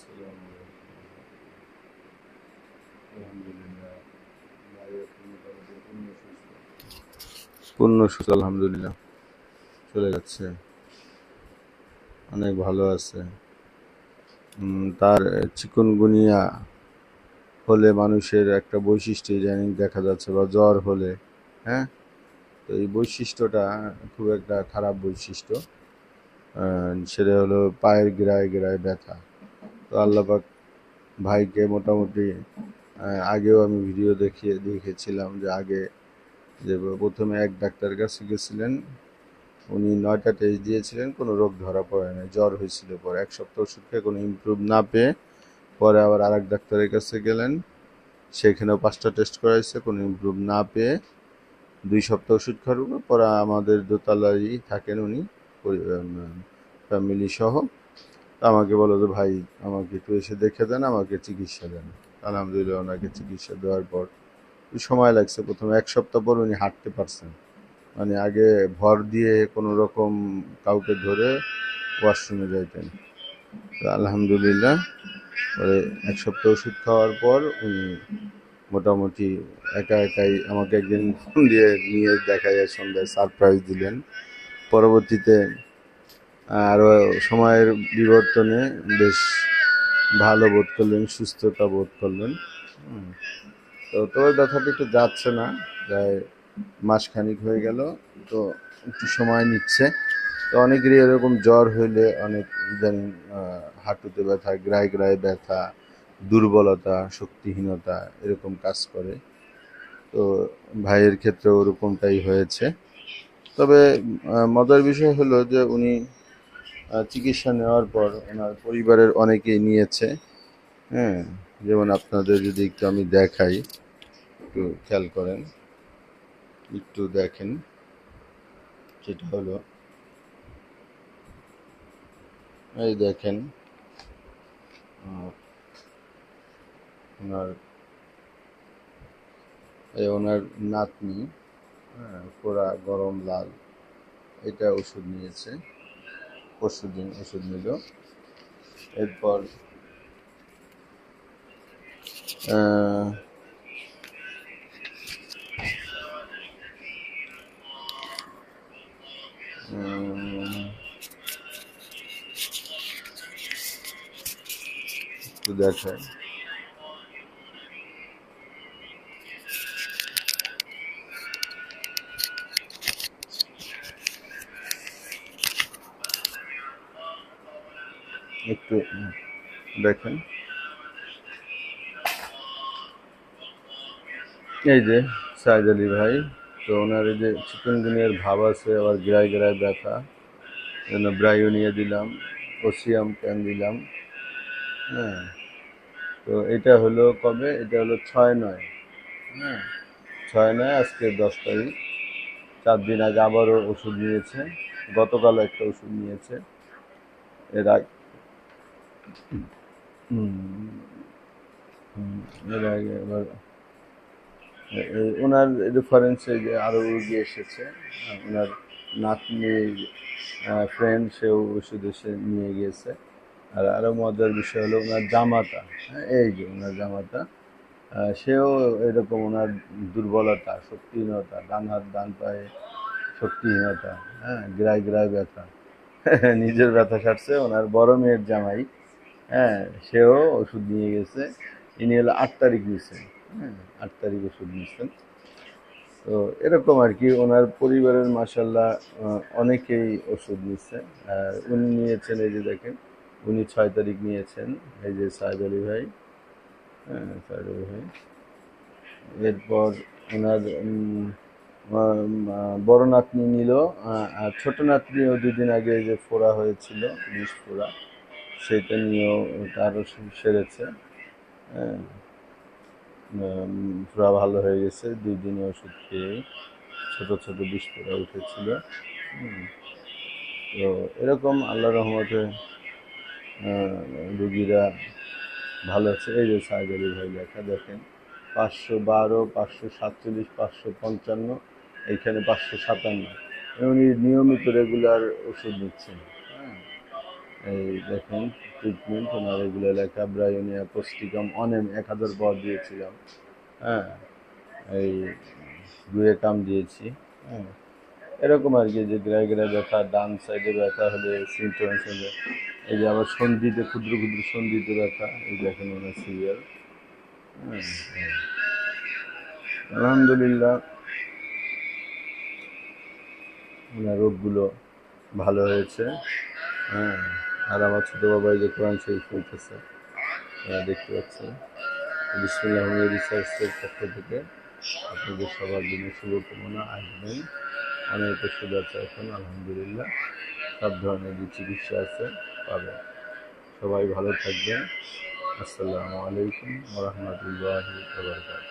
আসসালামু আলাইকুম। আলহামদুলিল্লাহ, ভাই এখন মোটামুটি পূর্ণ সুস্থ আলহামদুলিল্লাহ চলে যাচ্ছে, অনেক ভালো আছে। তার চিকুনগুনিয়া হলে মানুষের একটা বৈশিষ্ট্য ইদানিং দেখা যাচ্ছে, বা জ্বর হলে, হ্যাঁ, তো এই বৈশিষ্ট্যটা খুব একটা খারাপ বৈশিষ্ট্য। সেটা হলো পায়ের গিরায় গিরায় ব্যথা। তো আল্লাহ পাক ভাইকে মোটামুটি আগেও আমি ভিডিও দেখেছিলাম যে আগে যে প্রথমে এক ডাক্তার কাছে গেছিলেন, উনি 9টা টেস্ট দিয়েছিলেন, কোনো রোগ ধরা পড়ে নাই, জ্বর হয়েছিল। পরে 1 সপ্তাহ ওষুধ খেয়ে কোনো ইমপ্রুভ না পেয়ে পরে আবার আরেক ডাক্তারের কাছে গেলেন, সেখানেও 5টা টেস্ট করাইছে, কোনো ইমপ্রুভ না পেয়ে 2 সপ্তাহ ওষুধ খাওয়ার পর পরে আমাদের দোতলায় থাকেন উনি, ফ্যামিলি সহ। আমাকে বলো যে ভাই আমাকে একটু এসে দেখে দেন, আমাকে চিকিৎসা দেন। আলহামদুলিল্লাহ ওনাকে চিকিৎসা দেওয়ার পর সময় লাগছে, প্রথমে 1 সপ্তাহ পর উনি হাঁটতে পারছেন। মানে আগে ভর দিয়ে কোনো রকম কাউকে ধরে ওয়াশরুমে যাইতেন। তো আলহামদুলিল্লাহ পরে 1 সপ্তাহ ওষুধ খাওয়ার পর উনি মোটামুটি একা একাই আমাকে একদিন ফোন দিয়ে নিয়ে দেখা যায় সন্ধ্যায় সারপ্রাইজ দিলেন। পরবর্তীতে আরও সময়ের বিবর্তনে বেশ ভালো বোধ করলেন, সুস্থতা বোধ করলেন। তো তোর ব্যথাটা একটু যাচ্ছে না, প্রায় মাসখানিক হয়ে গেল, তো একটু সময় নিচ্ছে। তো অনেকেরই এরকম জ্বর হইলে অনেক ইদানিং হাঁটুতে ব্যথা, গ্রায় গ্রায় ব্যথা, দুর্বলতা, শক্তিহীনতা এরকম কাজ করে। তো ভাইয়ের ক্ষেত্রে ওরকমটাই হয়েছে। তবে মজার বিষয় হলো যে উনি চিকিৎসা নেওয়ার পর ওনার পরিবারের অনেকেই নিয়েছে। হ্যাঁ, যেমন আপনাদের যদি একটু আমি দেখাই, একটু খেয়াল করেন, একটু দেখেন, সেটা হলো এই দেখেন ওনার ওনার নাতনি, হ্যাঁ, পোড়া গরম লাল, এটা ওষুধ নিয়েছে, পরশুদিন ওষুধ নিল। এরপর একটু দেখায়, একটু দেখেন, এই যে সাইদ আলী ভাই। তো ওনার এই যে চিকেনগুনিয়ার ভাব আছে, আবার গ্রায় গ্রায় ব্যথা, জন্য ব্রাইও নিয়ে দিলাম, ওসিয়াম ক্যান দিলাম। হ্যাঁ, তো এটা হলো কবে, এটা হলো 6/9। হ্যাঁ, 6/9, আজকে 10 তারিখ। 4 দিন আগে আবারও ওষুধ নিয়েছে, গতকাল একটা ওষুধ নিয়েছে। এর আগে এর আগে এবার ওনার রেফারেন্সে যে আরও রুগী এসেছে, ওনার নাতনি ফ্রেন্ড, সেও ওষুধ এসে নিয়ে গিয়েছে। আর আরও মজার বিষয় হলো ওনার জামাতা, হ্যাঁ, এই যে ওনার জামাতা, সেও এরকম, ওনার দুর্বলতা, শক্তিহীনতা, ডান হাত ডান পায়ে শক্তিহীনতা, হ্যাঁ, গ্রায় গ্রায় ব্যথা, নিজের ব্যথা সারছে। ওনার বড় মেয়ের জামাই, হ্যাঁ, সেও ওষুধ নিয়ে গেছে। ইনি হলো 8 তারিখ নিয়েছেন, হ্যাঁ, 8 তারিখ ওষুধ নিয়েছেন। তো এরকম আর কি, ওনার পরিবারের মাসাল্লাহ অনেকেই ওষুধ নিচ্ছে। আর উনি নিয়েছেন, এই যে দেখেন, উনি 6 তারিখ নিয়েছেন, এই যে সাইদ আলী ভাই, হ্যাঁ, সাইদ আলী ভাই। এরপর ওনার বড় নাতনি নিল, আর ছোট নাতনিও 2 দিন আগে যে ফোড়া হয়েছিল, বিষ ফোড়া, সেটা নিয়েও তারও সেরেছে। হ্যাঁ, ফোড়া ভালো হয়ে গেছে 2 দিনে ওষুধ খেয়ে, ছোট ছোট বিষ ফোড়া উঠেছিল। তো এরকম আল্লাহ রহমতে রুগীরা ভালো আছে। এই যে সাইদ আলী ভাই লেখা দেখেন, 512, 547, 555, এইখানে 557। উনি নিয়মিত রেগুলার ওষুধ নিচ্ছেন। হ্যাঁ, এই দেখেন ট্রিটমেন্ট ওনার এগুলো লেখা ব্রায়োনিয়া পুষ্টিকম অনেম 1000 পাওয়ার দিয়েছিলাম। হ্যাঁ, এই গ্লুটাম দিয়েছি। হ্যাঁ, এরকম আর কি, যে গ্রায় গ্রায় ব্যথা, ডান সাইডে ব্যথা হলে সিমটমস হলে, এই যে আবার সন্ধিতে ক্ষুদ্র ক্ষুদ্র সন্ধিতে ব্যথা, এই দেখেন ওনার সিরিয়াল। হ্যাঁ, আলহামদুলিল্লাহ ওনার রোগগুলো ভালো হয়েছে। হ্যাঁ, আর আমার ছোটো বাবাই যে কোরআন শরীফ পড়তেছে, দেখতে পাচ্ছেন। বিসমিল্লাহ রিসার্চের পক্ষ থেকে আপনাদের সবার জন্য শুভকামনা। আসবেন, অনেক ওষুধ আছে এখন আলহামদুলিল্লাহ, সব ধরনের যে চিকিৎসা আছে পাবেন। সবাই ভালো থাকবেন। আসসালামু আলাইকুম ওয়া রাহমাতুল্লাহি ওয়া বারাকাতুহু।